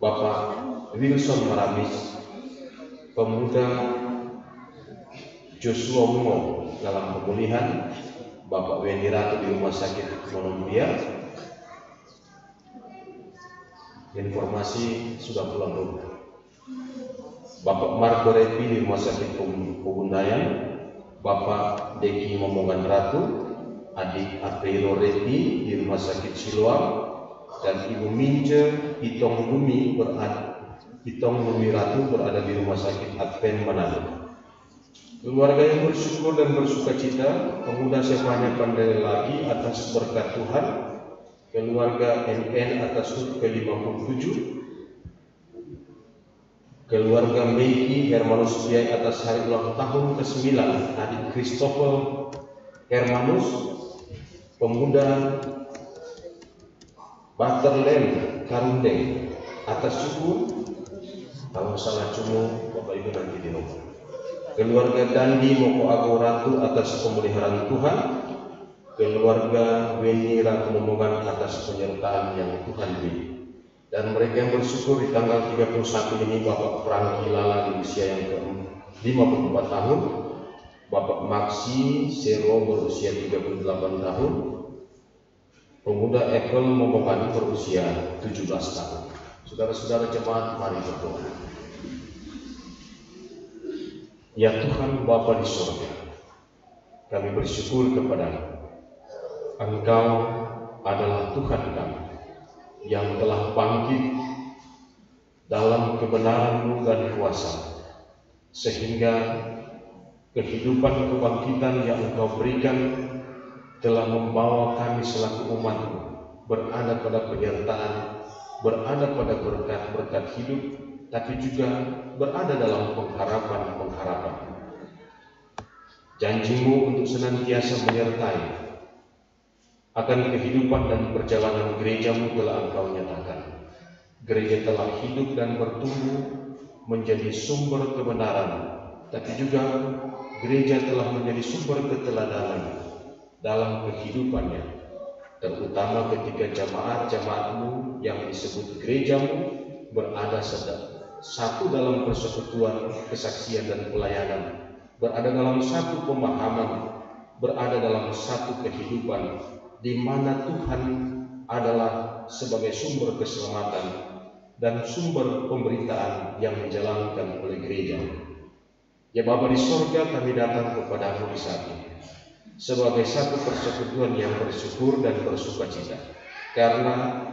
Bapak Wilson Maramis, Pemuda Joshua Mungo dalam pemulihan, Bapak Weni Ratu di Rumah Sakit Monombia. Informasi sudah pulang rumah. Bapak Marco Repi di Rumah Sakit Pebundayan, Bapak Deki Momongan Ratu, Adik Aprilo Repi di Rumah Sakit Siloam, dan Ibu Minje Itong Bumi Ratu berada di Rumah Sakit Advent Manado. Keluarga yang bersyukur dan bersukacita, pemuda Sefanya Pandai lagi atas berkat Tuhan, keluarga NN atas HUT ke-57, keluarga Meiki Hermanus Biai atas hari ulang tahun ke-9, adik Christopher Hermanus, pemuda Baterlem Karundeng atas syukur, kalau salah cuma Bapak Ibu nanti di nomor. Keluarga Dandi Moko Ago Ratu atas pemeliharaan Tuhan, keluarga Weni Ratu Momongan atas penyertaan yang Tuhan beri. Dan mereka yang bersyukur di tanggal 31 ini, Bapak Franky Lala di usia yang ke-54 tahun, Bapak Maxi Sero berusia 38 tahun, pemuda Apple Momongan berusia 17 tahun. Saudara-saudara jemaat, mari berdoa. Ya Tuhan Bapa di surga, kami bersyukur kepada-Mu. Engkau adalah Tuhan kami yang telah bangkit dalam kebenaran-Mu dan kuasa, sehingga kehidupan kebangkitan yang Engkau berikan telah membawa kami selaku umat-Mu berada pada penyertaan, berada pada berkat-berkat hidup, tapi juga berada dalam pengharapan-pengharapan. Janji-Mu untuk senantiasa menyertai akan kehidupan dan perjalanan gereja-Mu telah Engkau nyatakan. Gereja telah hidup dan bertumbuh menjadi sumber kebenaran, tapi juga gereja telah menjadi sumber keteladanan dalam kehidupannya, terutama ketika jamaat-jamaat-Mu yang disebut gereja-Mu berada satu dalam persekutuan, kesaksian dan pelayanan, berada dalam satu pemahaman, berada dalam satu kehidupan di mana Tuhan adalah sebagai sumber keselamatan dan sumber pemberitaan yang dijalankan oleh gereja. Ya Bapa di sorga, kami datang kepada-Mu di saat ini sebagai satu persekutuan yang bersyukur dan bersukacita, karena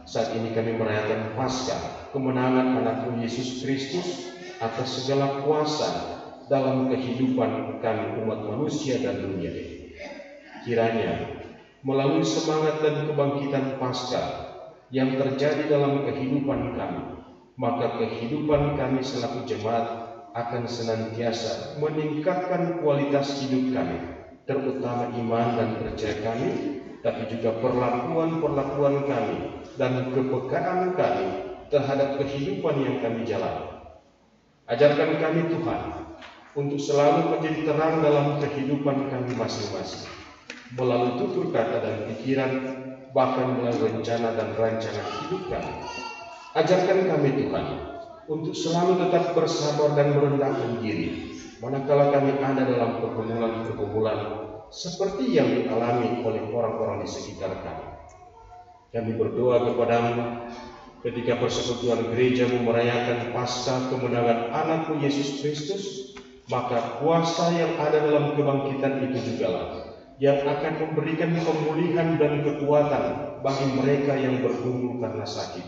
saat ini kami merayakan Paskah, kemenangan Anak-Mu Yesus Kristus atas segala kuasa dalam kehidupan kami umat manusia dan dunia ini. Kiranya melalui semangat dan kebangkitan Paskah yang terjadi dalam kehidupan kami, maka kehidupan kami selaku jemaat akan senantiasa meningkatkan kualitas hidup kami, terutama iman dan percaya kami, tapi juga perlakuan-perlakuan kami dan kepekaan kami terhadap kehidupan yang kami jalani. Ajarkan kami Tuhan untuk selalu menjadi terang dalam kehidupan kami masing-masing, melalui tutur kata dan pikiran, bahkan melalui rencana dan rancangan hidup kami. Ajarkan kami Tuhan, untuk selalu tetap bersabar dan merendahkan diri, manakala kami ada dalam pergumulan-pergumulan seperti yang dialami oleh orang-orang di sekitar kami. Kami berdoa kepadamu ketika persekutuan gerejamu merayakan Paskah kemenangan anakmu Yesus Kristus, maka kuasa yang ada dalam kebangkitan itu jugalah yang akan memberikan pemulihan dan kekuatan bagi mereka yang bergumul karena sakit,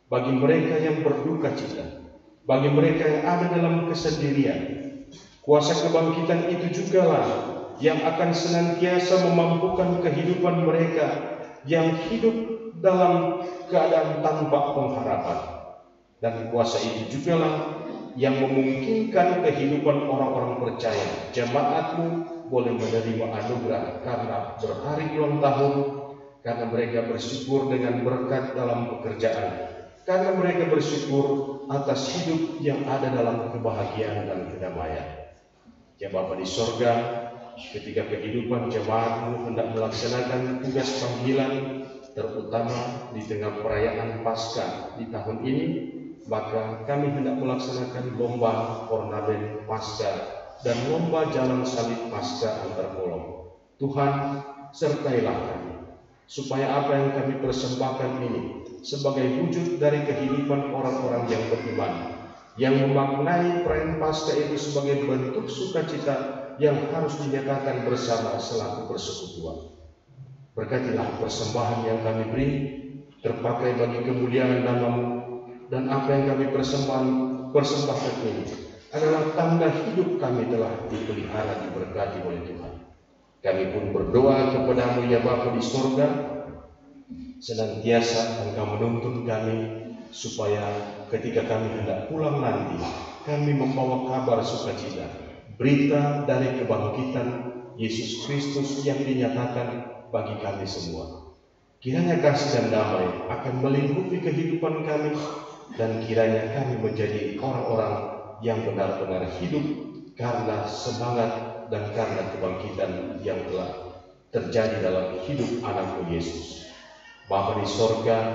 bagi mereka yang berduka cita, bagi mereka yang ada dalam kesendirian. Kuasa kebangkitan itu jugalah yang akan senantiasa memampukan kehidupan mereka yang hidup dalam keadaan tanpa pengharapan. Dan kuasa itu jugalah yang memungkinkan kehidupan orang-orang percaya, jemaatmu, boleh menerima anugerah karena berhari ulang tahun, karena mereka bersyukur dengan berkat dalam pekerjaan, karena mereka bersyukur atas hidup yang ada dalam kebahagiaan dan kedamaian. Ya Bapa di sorga, ketika kehidupan jemaatmu hendak melaksanakan tugas panggilan, terutama di tengah perayaan Paskah di tahun ini, maka kami hendak melaksanakan lomba ornamen Paskah dan lomba jalan salib Paskah antar kolom. Tuhan, sertailah kami, supaya apa yang kami persembahkan ini sebagai wujud dari kehidupan orang-orang yang beriman, yang memaknai perayaan Paskah itu sebagai bentuk sukacita yang harus dinyatakan bersama selaku persekutuan. Berkatilah persembahan yang kami beri terpakai bagi kemuliaan nama-Mu, dan apa yang kami persembahkan ini adalah tanda hidup kami telah dipelihara, diberkati oleh Tuhan. Kami pun berdoa kepadamu ya Bapa di sorga, senantiasa Engkau menuntun kami supaya ketika kami hendak pulang nanti, kami membawa kabar sukacita, berita dari kebangkitan Yesus Kristus yang dinyatakan bagi kami semua. Kiranya kasih dan damai akan melingkupi kehidupan kami, dan kiranya kami menjadi orang-orang yang benar-benar hidup karena semangat dan karena kebangkitan yang telah terjadi dalam hidup anakmu Yesus. Bapa di sorga,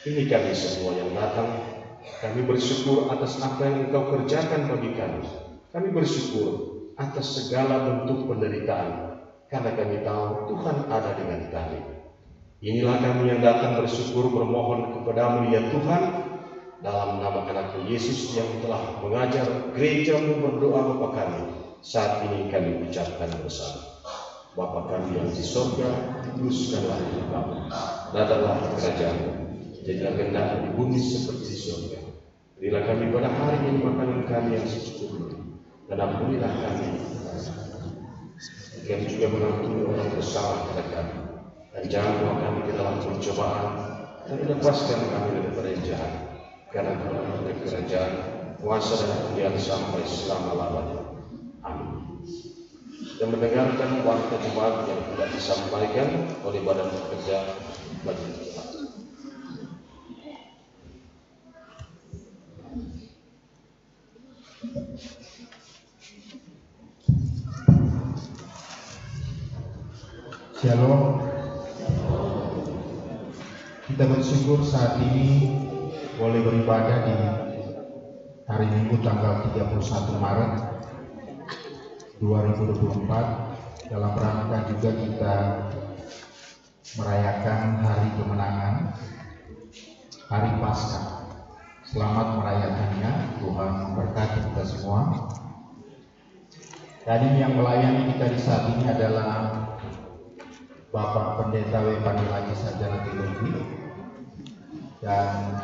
ini kami semua yang datang, kami bersyukur atas apa yang Engkau kerjakan bagi kami. Kami bersyukur atas segala bentuk penderitaan, karena kami tahu Tuhan ada dengan kami. Inilah kami yang datang bersyukur, bermohon kepadamu ya Tuhan, dalam nama anakmu Yesus yang telah mengajar gerejamu berdoa Bapa kami. Saat ini kami ucapkan bersama. Bapa kami yang di sorga, kuduskanlah namamu, datanglah kerajaanmu, jadilah kehendakmu di bumi seperti di sorga. Berilah kami pada hari ini makanan kami yang secukupnya, dan ampunilah kami. Kami juga mengampuni orang bersalah kepada kami, dan jangan bawa kami ke dalam pencobaan, dan lepaskan kami daripada yang jahat. Karena Tuhan adalah kerajaan, kuasa dan kemuliaan sampai selama-lamanya. Amin. Dan mendengarkan warta jemaat yang tidak disampaikan oleh Badan Pekerja Majelis Jemaat. Shalom. Kita bersyukur saat ini boleh beribadah di hari Minggu tanggal 31 Maret 2024 dalam rangka juga kita merayakan hari kemenangan, hari Paskah. Selamat merayakannya, Tuhan memberkati kita semua. Dan yang melayani kita di saat ini adalah Bapak Pendeta W. Pandilaki Sarjana Teologi, dan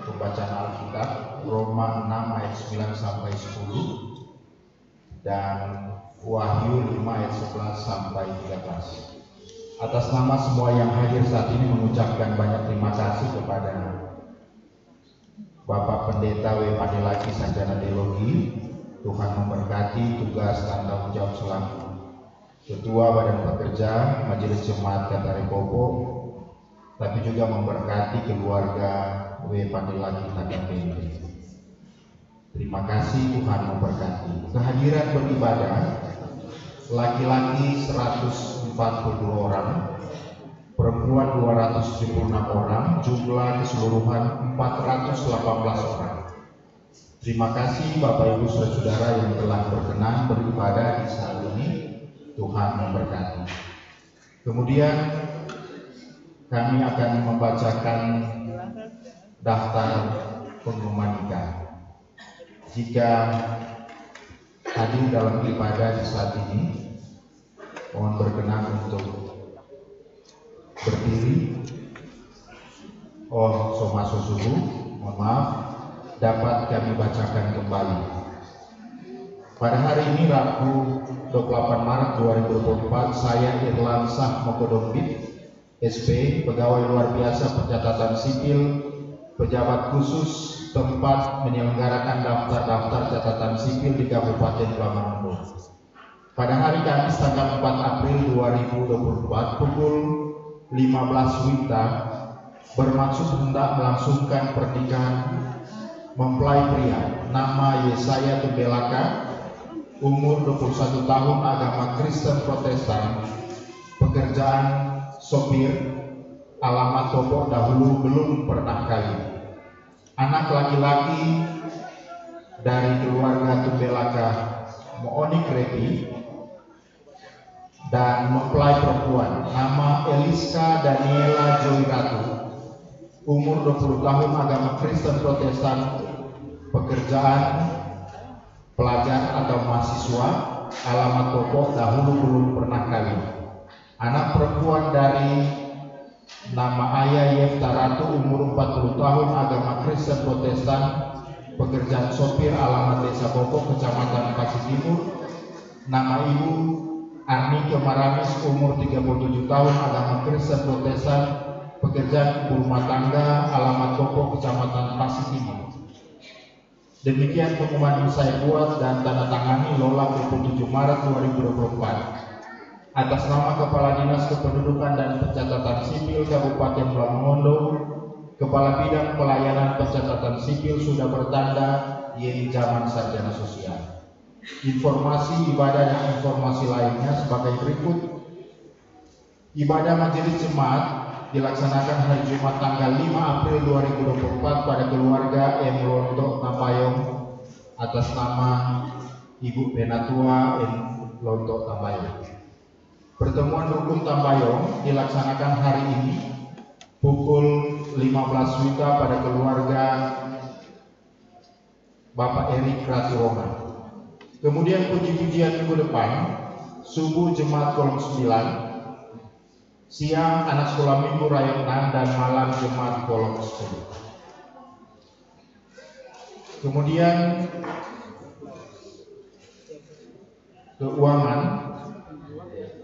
pembacaan Alkitab Roma 6 ayat 9 sampai 10 dan Wahyu 5 ayat 11 sampai 13. Atas nama semua yang hadir saat ini mengucapkan banyak terima kasih kepada Bapak Pendeta W. Pandilaki Sarjana Teologi. Tuhan memberkati tugas dan tanggung jawab selaku Ketua Badan Pekerja Majelis Jemaat Katari Popo, tapi juga memberkati keluarga W. Pandilaki Takapende. Terima kasih, Tuhan memberkati. Kehadiran beribadah laki-laki 142 orang, perempuan 276 orang, jumlah keseluruhan 418 orang. Terima kasih Bapak Ibu Saudara yang telah berkenan beribadah di saat ini. Tuhan memberkati. Kemudian kami akan membacakan daftar pengumuman nikah. Jika hadir dalam ibadah di saat ini, mohon berkenan untuk berdiri. Oh, Somaso Subuh, mohon maaf, dapat kami bacakan kembali. Pada hari ini Rabu 28 Maret 2024, saya Irlan Sah Mokodombit, SP, pegawai luar biasa pencatatan sipil, pejabat khusus tempat menyelenggarakan daftar-daftar catatan sipil di Kabupaten Blamangondong. Pada hari Kamis tanggal 4 April 2024 pukul 15 WITA bermaksud hendak melangsungkan pernikahan mempelai pria nama Yesaya Tumbelaka, umur 21 tahun, agama Kristen Protestan, pekerjaan sopir, alamat Topok, dahulu belum pernah kawin. Anak laki-laki dari keluarga Tumbelaka Mooni Krepi, dan mempelai perempuan nama Eliska Daniela Joy Ratu, umur 20 tahun, agama Kristen Protestan, pekerjaan pelajar atau mahasiswa, alamat Topok, dahulu belum pernah kawin. Anak perempuan dari nama Ayah Yefta Ratu, umur 40 tahun, agama Kristen Protestan, pekerjaan sopir, alamat Desa Bokok, Kecamatan Pasir Timur. Nama Ibu Arnike Maramis, umur 37 tahun, agama Kristen Protestan, pekerjaan ibu rumah tangga, alamat Bokok, Kecamatan Pasir Timur. Demikian pengumuman yang saya buat dan tanda tangani Lola 27 Maret 2024 atas nama Kepala Dinas Kependudukan dan Pencatatan Sipil Kabupaten Blamangondong. Kepala Bidang Pelayanan Pencatatan Sipil sudah bertanda Yeni Zaman Sarjana Sosial. Informasi ibadah dan informasi lainnya sebagai berikut. Ibadah Majelis Jemaat dilaksanakan hari Jumat tanggal 5 April 2024 pada keluarga M. Lontok Tampayong atas nama Ibu Penatua M. Lontok Tampayong. Pertemuan Rukun Tampayong dilaksanakan hari ini pukul 15 WITA pada keluarga Bapak Erik Ratirongan. Kemudian puji-pujian minggu depan, subuh Jemaat Kolom 9, siang anak sekolah minggu Rayon 6, dan malam Jemaat Kolom 10. Kemudian keuangan,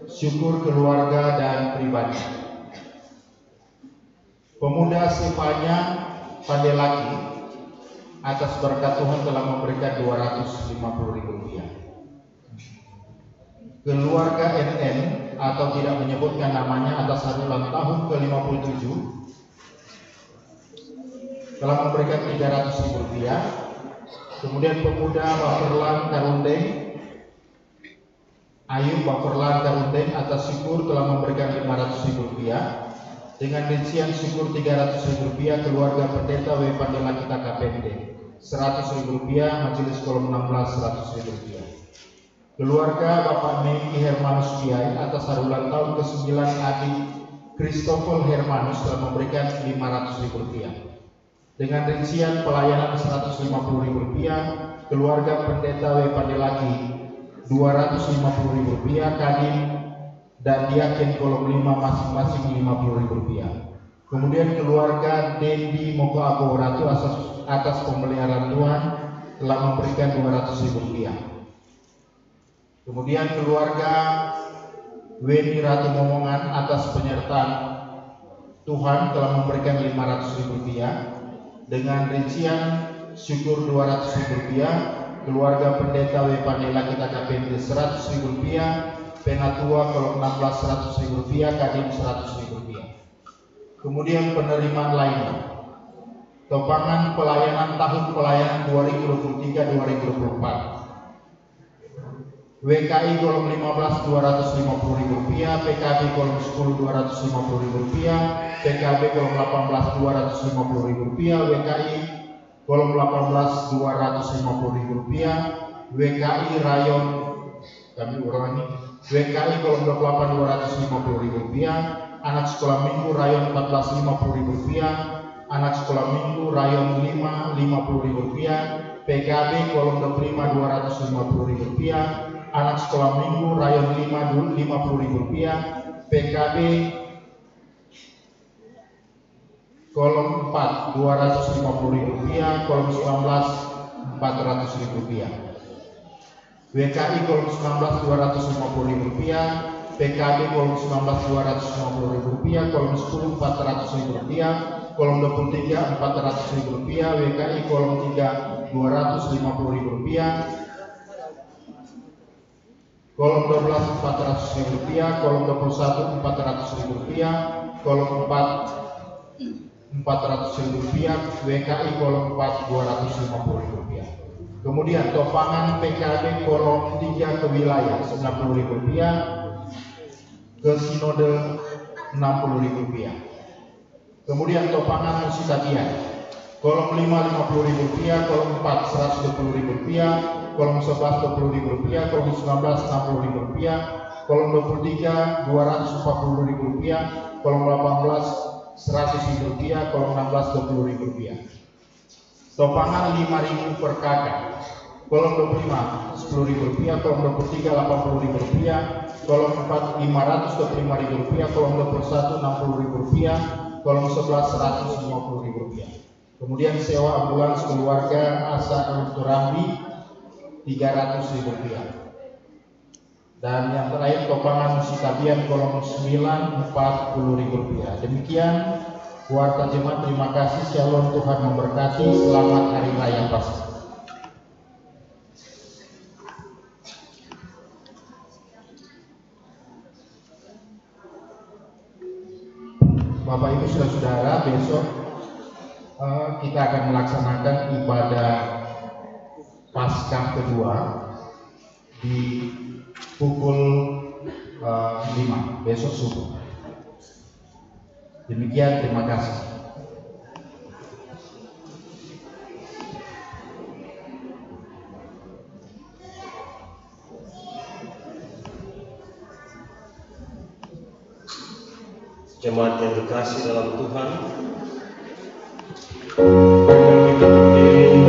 syukur keluarga dan pribadi. Pemuda Sifanya Pandelaki atas berkat Tuhan telah memberikan Rp250.000. Keluarga NN atau tidak menyebutkan namanya atas hari ulang tahun ke-57 telah memberikan Rp300.000. Kemudian pemuda Baperlan Karundeng, Ayu Baperlan Karundeng atas syukur telah memberikan Rp500.000. Dengan rincian syukur Rp300.000 keluarga pendeta W. Pandelaki KKPMD, Rp100.000 Majelis Kolom 16 Rp100.000. Keluarga Bapak Meki Hermanus Kiai atas hari ulang tahun ke-9 adik Christopher Hermanus telah memberikan Rp500.000. Dengan rincian pelayanan Rp150.000, keluarga pendeta W. Pandelaki Rp250.000, Kadin dan Diaken Kolom 5 masing-masing Rp50.000. Kemudian keluarga Dendi Moko Abo Ratu atas pemeliharaan Tuhan telah memberikan Rp200.000. Kemudian keluarga Weni Ratu Momongan atas penyertaan Tuhan telah memberikan Rp500.000. Dengan rincian syukur Rp200.000, keluarga pendeta W. Pandelaki KKPMD Rp100.000, Penatua Kolom 16 Rp100.000, Kadin Rp100.000. Kemudian penerimaan lainnya, topangan pelayanan tahun pelayanan 2023-2024. WKI kolom 15 Rp250.000, PKB kolom 10 Rp250.000, PKB kolom 18 Rp250.000, WKI kolom 18 Rp250.000, WKI rayon kami ulangi, WKI kolom 28 Rp250.000, anak sekolah minggu rayon 14 Rp50.000, anak sekolah minggu rayon 5 Rp50.000, PKB kolom 25 Rp250.000, anak sekolah minggu rayon 5 Rp50.000, PKB kolom 4 Rp250.000, kolom 19 Rp400.000, WKI kolom 19 Rp250.000, PKB kolom 19 Rp250.000, kolom 10 Rp400.000, kolom 23 Rp400.000, WKI kolom 3 Rp250.000, kolom 12 Rp400.000, kolom 21 Rp400.000, kolom 4 Rp400.000, WKI kolom 4 Rp250.000. Kemudian topangan PKB kolom 3 ke wilayah Rp90.000, ke sinode Rp60.000. Kemudian topangan musitabian kolom 5 Rp50.000, kolom 4 Rp120.000, kolom 11 Rp20.000, kolom 19 Rp60.000, kolom 23 Rp240.000, kolom 18 Rp100.000, kolom 16 Rp20.000. Topangan 5.000 per kakak, kolom 25 Rp10.000, kolom 23 Rp80.000, kolom 4 Rp525.000, kolom 21 Rp60.000, kolom 11 Rp150.000. Kemudian sewa ambulans keluarga Asa Turambi Rp300.000. Dan yang terakhir topangan musitabian kolom 9 Rp40.000. Demikian warta jemaat, terima kasih. Shalom, Tuhan memberkati. Selamat Hari Raya Paskah. Bapak Ibu saudara-saudara, besok kita akan melaksanakan ibadah Paskah kedua di pukul 5 besok subuh. Demikian, terima kasih. Jemaat yang terkasih dalam Tuhan, kita berdiri.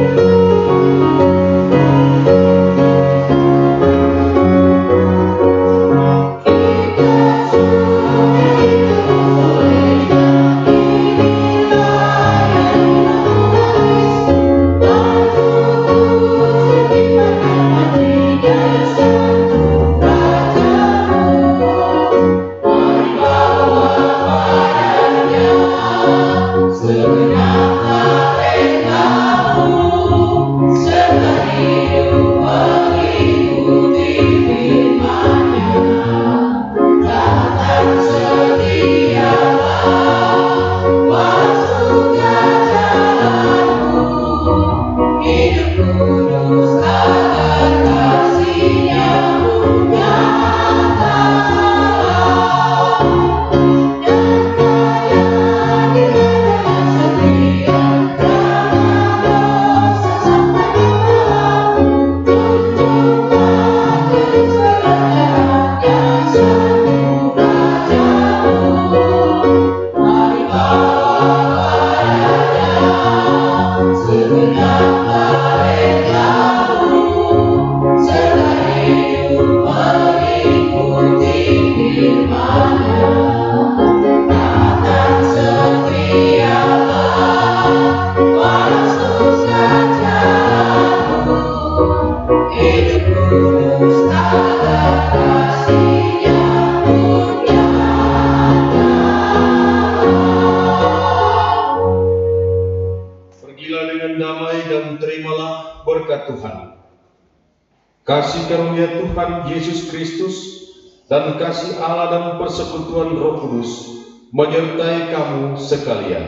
Kasih karunia Tuhan Yesus Kristus dan kasih Allah dan persekutuan Roh Kudus menyertai kamu sekalian.